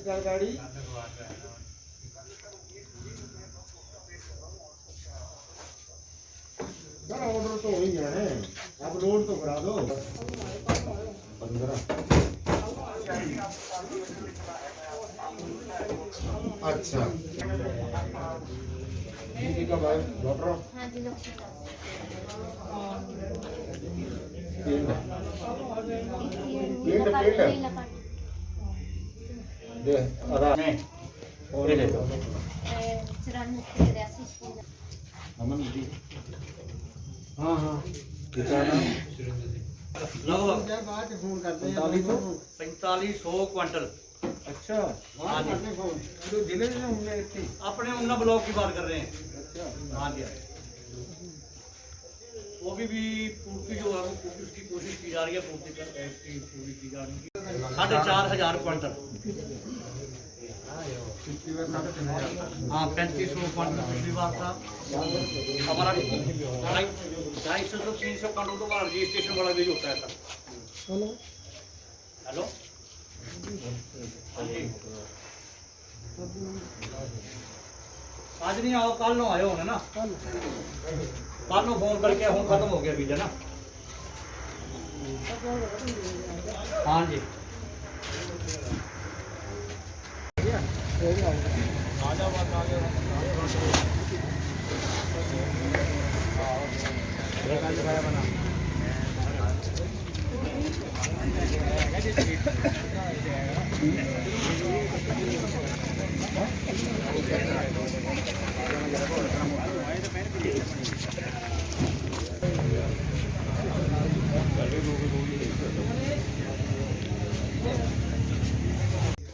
गाड़ी ऑर्डर तो हो ही गया है, आप लोड तो करा दो 15। अच्छा जी का भाई डॉक्टर हाँ जी दे आधा में और ले लो अमन जी। हाँ हाँ लगभग फोन करते हैं 4500 क्विंटल। अच्छा हाँ जी, तो जिले में होंगे अपने उन्ना ब्लॉक की बात कर रहे हैं। अच्छा हाँ जी, वो भी पूर्ति जो है वो पूर्ति उसकी कोशिश की जा रही है, पूर्ति पूरी की जा रही है। 4500 क्विंटल। हाँ 3500 क्विंटल पिछली बार था हमारा। 250 से 300 क्विंटल तो हमारा रजिस्ट्रेशन वाला भी होता है सर। हेलो आज नहीं आओ, कल नो आयो होने ना, कल नो फोन करके हूँ खत्म हो गया बीज है ना। हाँ जी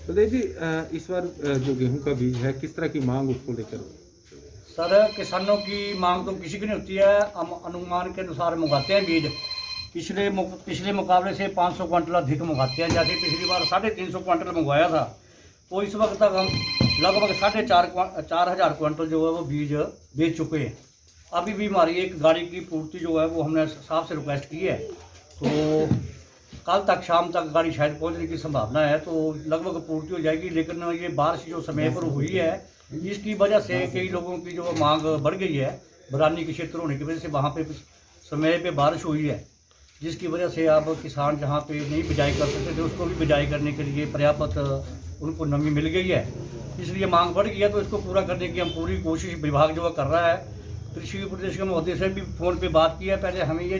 तो देखिए इस बार जो गेहूं का बीज है किस तरह की मांग उसको लेकर? सर, किसानों की मांग तो किसी की नहीं होती है, हम अनुमान के अनुसार मंगाते हैं बीज। पिछले मुकाबले से 500 क्विंटल अधिक मंगाते हैं। जैसे पिछली बार 350 क्विंटल मंगवाया था, तो इस वक्त तक हम लगभग 4,500 क्विंटल जो है वो बीज बेच चुके हैं। अभी भी हमारी एक गाड़ी की पूर्ति जो है वो हमने साहब से रिक्वेस्ट की है, तो कल तक शाम तक गाड़ी शायद पहुंचने की संभावना है, तो लगभग पूर्ति हो जाएगी। लेकिन ये बारिश जो समय पर हुई है इसकी वजह से कई लोगों की जो मांग बढ़ गई है। बरानी के क्षेत्र होने की वजह से वहाँ पे समय पे बारिश हुई है, जिसकी वजह से अब किसान जहाँ पे नहीं बिजाई कर सकते थे उसको भी बिजाई करने के लिए पर्याप्त उनको नमी मिल गई है, इसलिए मांग बढ़ गई है। तो इसको पूरा करने की हम पूरी कोशिश विभाग जो कर रहा है। कृषि प्रदेश के महोदय से भी फ़ोन पे बात की है। पहले हमें ये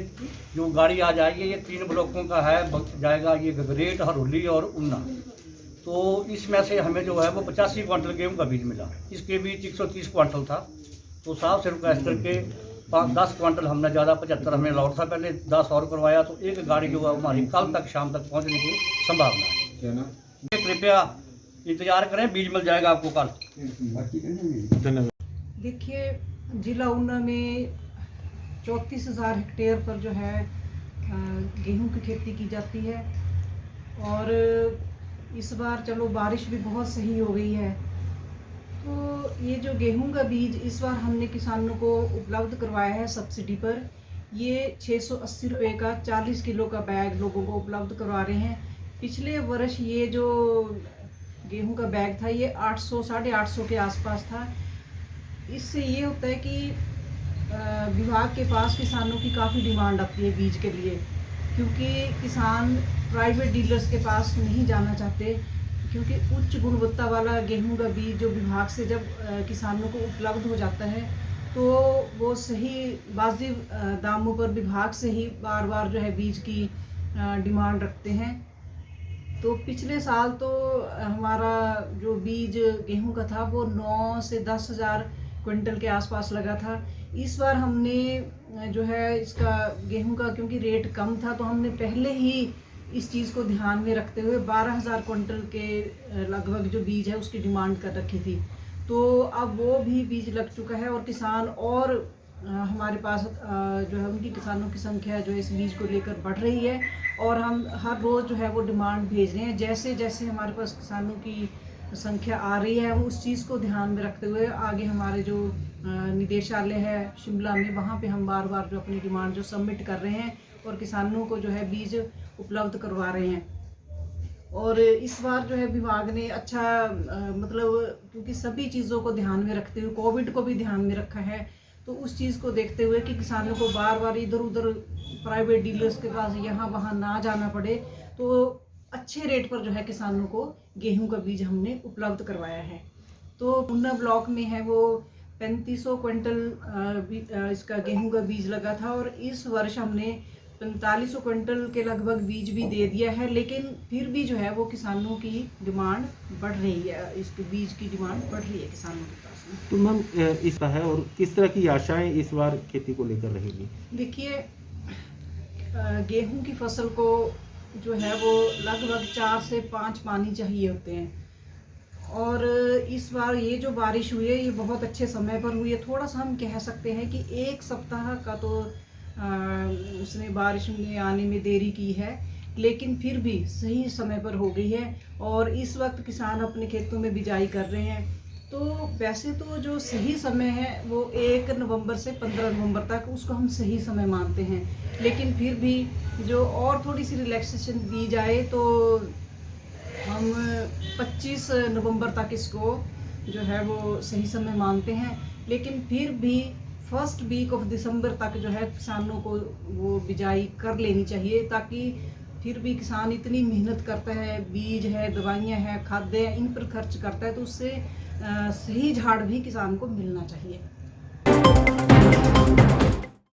जो गाड़ी आ जाएगी ये 3 ब्लॉकों का है, जाएगा ये गगरेट, हरोली और उन्ना। तो इसमें से हमें जो है वो 85 क्विंटल गेहूँ का बीज मिला। इसके बीच 130 क्विंटल था, तो साहब से रिक्वेस्ट करके 10 क्विंटल हमने ज़्यादा 75 हमें लौट था, पहले 10 और करवाया। तो एक गाड़ी जो है हमारी कल तक शाम तक पहुँचने की संभावना है। कृपया इंतजार करें, बीज मिल जाएगा आपको कल। धन्यवाद। देखिए, जिला ऊना में 34,000 हेक्टेयर पर जो है गेहूं की खेती की जाती है, और इस बार चलो बारिश भी बहुत सही हो गई है। तो ये जो गेहूं का बीज इस बार हमने किसानों को उपलब्ध करवाया है सब्सिडी पर। ये 680 रुपये का 40 किलो का बैग लोगों को उपलब्ध करवा रहे हैं। पिछले वर्ष ये जो गेहूं का बैग था ये 800 850 के आसपास था। इससे ये होता है कि विभाग के पास किसानों की काफ़ी डिमांड आती है बीज के लिए, क्योंकि किसान प्राइवेट डीलर्स के पास नहीं जाना चाहते, क्योंकि उच्च गुणवत्ता वाला गेहूं का बीज जो विभाग से जब किसानों को उपलब्ध हो जाता है तो वो सही वाजिब दामों पर विभाग से ही बार बार जो है बीज की डिमांड रखते हैं। तो पिछले साल तो हमारा जो बीज गेहूं का था वो 9 से 10,000 क्विंटल के आसपास लगा था। इस बार हमने जो है इसका गेहूं का क्योंकि रेट कम था, तो हमने पहले ही इस चीज़ को ध्यान में रखते हुए 12,000 क्विंटल के लगभग जो बीज है उसकी डिमांड कर रखी थी। तो अब वो भी बीज लग चुका है, और किसान और हमारे पास जो है उनकी किसानों की संख्या जो है इस बीज को लेकर बढ़ रही है, और हम हर रोज़ जो है वो डिमांड भेज रहे हैं। जैसे जैसे हमारे पास किसानों की संख्या आ रही है, हम उस चीज़ को ध्यान में रखते हुए आगे हमारे जो निदेशालय है शिमला में, वहाँ पे हम बार बार जो अपनी डिमांड जो सबमिट कर रहे हैं और किसानों को जो है बीज उपलब्ध करवा रहे हैं। और इस बार जो है विभाग ने अच्छा मतलब क्योंकि सभी चीज़ों को ध्यान में रखते हुए कोविड को भी ध्यान में रखा है, तो उस चीज़ को देखते हुए कि किसानों को बार बार इधर उधर प्राइवेट डीलर्स के पास यहाँ वहाँ ना जाना पड़े, तो अच्छे रेट पर जो है किसानों को गेहूं का बीज हमने उपलब्ध करवाया है। तो ऊना ब्लॉक में है वो 3500 क्विंटल इसका गेहूं का बीज लगा था, और इस वर्ष हमने 4500 क्विंटल के लगभग बीज भी दे दिया है, लेकिन फिर भी जो है वो किसानों की डिमांड बढ़ रही है, इसके बीज की डिमांड बढ़ रही है किसानों के पास में। तो मैम इसका है और किस तरह की आशाएं इस बार खेती को लेकर रहेगी? देखिए गेहूं की फसल को जो है वो लगभग 4 से 5 पानी चाहिए होते हैं, और इस बार ये जो बारिश हुई है ये बहुत अच्छे समय पर हुई है। थोड़ा सा हम कह सकते हैं कि 1 सप्ताह का तो उसने बारिश में आने में देरी की है, लेकिन फिर भी सही समय पर हो गई है, और इस वक्त किसान अपने खेतों में बिजाई कर रहे हैं। तो वैसे तो जो सही समय है वो 1 नवंबर से 15 नवंबर तक उसको हम सही समय मानते हैं, लेकिन फिर भी जो और थोड़ी सी रिलैक्सेशन दी जाए तो हम 25 नवंबर तक इसको जो है वो सही समय मानते हैं, लेकिन फिर भी फर्स्ट वीक ऑफ दिसंबर तक जो है किसानों को वो बिजाई कर लेनी चाहिए, ताकि फिर भी किसान इतनी मेहनत करता है, बीज है, दवाइयाँ हैं, खाद्य है, इन पर खर्च करता है, तो उससे सही झाड़ भी किसान को मिलना चाहिए।